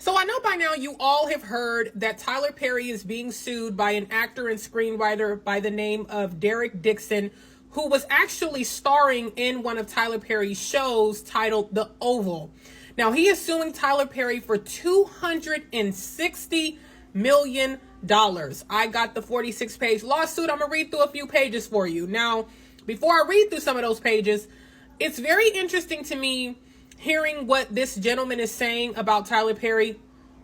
So I know by now you all have heard that Tyler Perry is being sued by an actor and screenwriter by the name of Derek DIXON, who was actually starring in one of Tyler Perry's shows titled The Oval. Now he is suing Tyler Perry for $260 million. I got the 46-page lawsuit. I'm going to read through a few pages for you. Now, before I read through some of those pages, it's very interesting to me hearing what this gentleman is saying about Tyler Perry.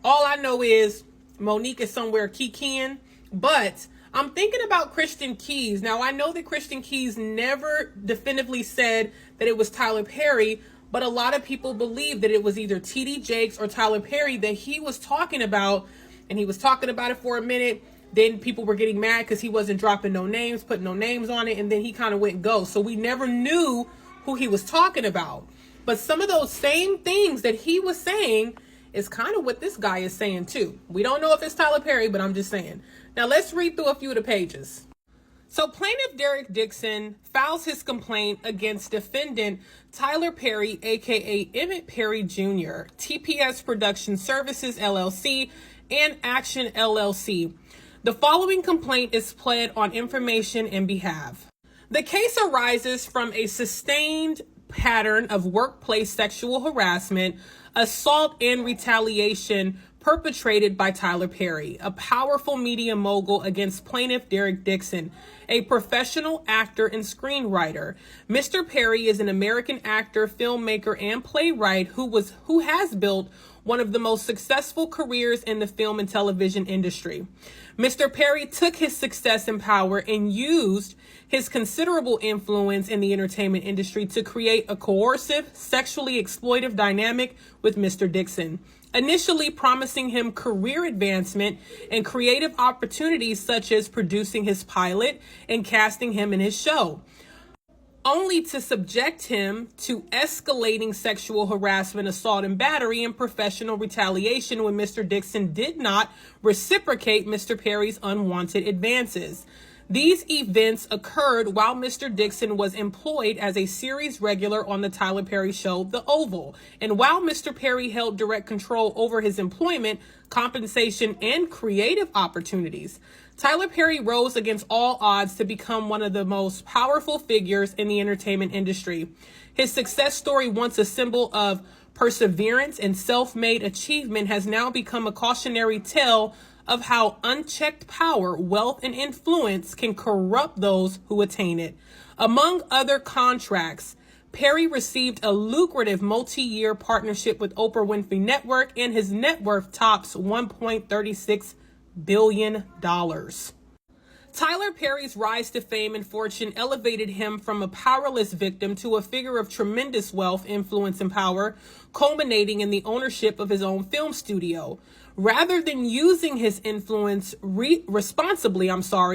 All I know is Monique is somewhere kikiing, but I'm thinking about Christian Keys. Now, I know that Christian Keys never definitively said that it was Tyler Perry, but a lot of people believe that it was either TD Jakes or Tyler Perry that he was talking about, and he was talking about it for a minute. Then people were getting mad because he wasn't dropping no names, putting no names on it, and then he kind of went ghost. So we never knew who he was talking about. But some of those same things that he was saying is kind of what this guy is saying too. We don't know if it's Tyler Perry, but I'm just saying. Now let's read through a few of the pages. So plaintiff Derek DIXON files his complaint against defendant Tyler Perry, aka Emmett Perry Jr., TPS Production Services LLC, and Action LLC. The following complaint is pled on information and behalf. The case arises from a sustained pattern of workplace sexual harassment, assault, and retaliation perpetrated by Tyler Perry, a powerful media mogul, against plaintiff Derek DIXON, a professional actor and screenwriter. Mr. Perry is an American actor, filmmaker, and playwright who has built one of the most successful careers in the film and television industry. Mr. Perry took his success and power and used his considerable influence in the entertainment industry to create a coercive, sexually exploitive dynamic with Mr. DIXON, initially promising him career advancement and creative opportunities such as producing his pilot and casting him in his show, only to subject him to escalating sexual harassment, assault, and battery and professional retaliation when Mr. DIXON did not reciprocate Mr. Perry's unwanted advances. These events occurred while Mr. DIXON was employed as a series regular on the Tyler Perry show, The Oval, and while Mr. Perry held direct control over his employment, compensation, and creative opportunities. Tyler Perry rose against all odds to become one of the most powerful figures in the entertainment industry. His success story, once a symbol of perseverance and self-made achievement, has now become a cautionary tale of how unchecked power, wealth, and influence can corrupt those who attain it. Among other contracts, Perry received a lucrative multi-year partnership with Oprah Winfrey Network, and his net worth tops $1.36 billion. Tyler Perry's rise to fame and fortune elevated him from a powerless victim to a figure of tremendous wealth, influence, and power, culminating in the ownership of his own film studio. Rather than using his influence responsibly,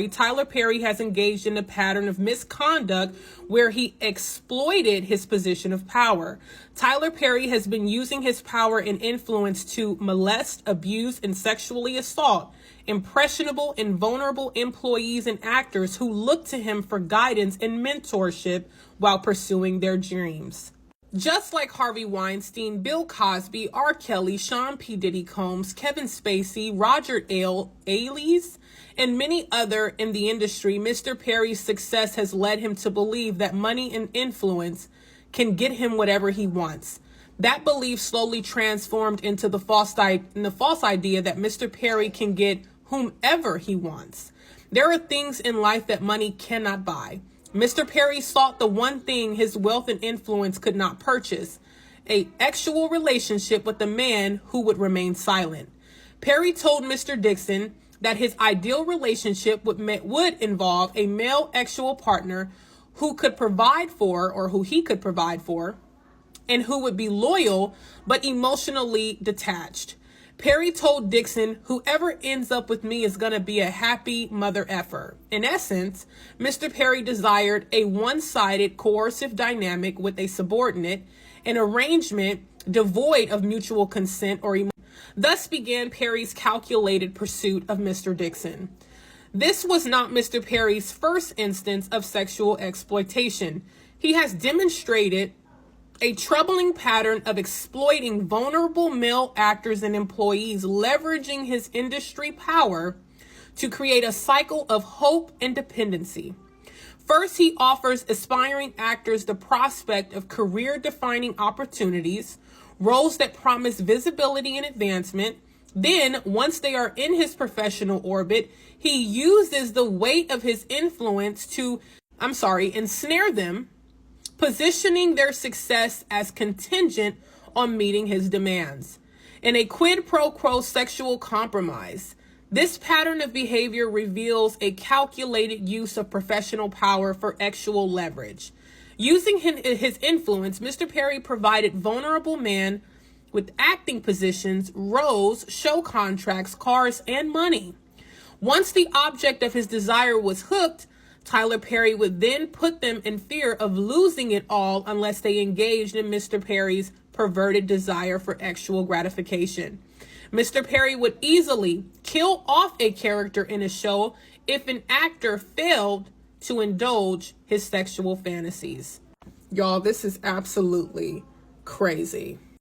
Tyler Perry has engaged in a pattern of misconduct where he exploited his position of power. Tyler Perry has been using his power and influence to molest, abuse, and sexually assault impressionable and vulnerable employees and actors who look to him for guidance and mentorship while pursuing their dreams. Just like Harvey Weinstein, Bill Cosby, R. Kelly, Sean P. Diddy Combs, Kevin Spacey, Roger Ailes, and many other in the industry, Mr. Perry's success has led him to believe that money and influence can get him whatever he wants. That belief slowly transformed into the false idea that Mr. Perry can get whomever he wants. There are things in life that money cannot buy. Mr. Perry sought the one thing his wealth and influence could not purchase, an actual relationship with a man who would remain silent. Perry told Mr. DIXON that his ideal relationship would involve a male actual partner who could provide for, or who he could provide for, and who would be loyal but emotionally detached. Perry told DIXON, whoever ends up with me is going to be a happy mother effer. In essence, Mr. Perry desired a one-sided coercive dynamic with a subordinate, an arrangement devoid of mutual consent or emotion. Thus began Perry's calculated pursuit of Mr. DIXON. This was not Mr. Perry's first instance of sexual exploitation. He has demonstrated a troubling pattern of exploiting vulnerable male actors and employees, leveraging his industry power to create a cycle of hope and dependency. First, he offers aspiring actors the prospect of career-defining opportunities, roles that promise visibility and advancement. Then, once they are in his professional orbit, he uses the weight of his influence to, ensnare them, positioning their success as contingent on meeting his demands. In a quid pro quo sexual compromise, this pattern of behavior reveals a calculated use of professional power for actual leverage. Using his influence, Mr. Perry provided vulnerable men with acting positions, roles, show contracts, cars, and money. Once the object of his desire was hooked, Tyler Perry would then put them in fear of losing it all unless they engaged in Mr. Perry's perverted desire for actual gratification. Mr. Perry would easily kill off a character in a show if an actor failed to indulge his sexual fantasies. Y'all, this is absolutely crazy.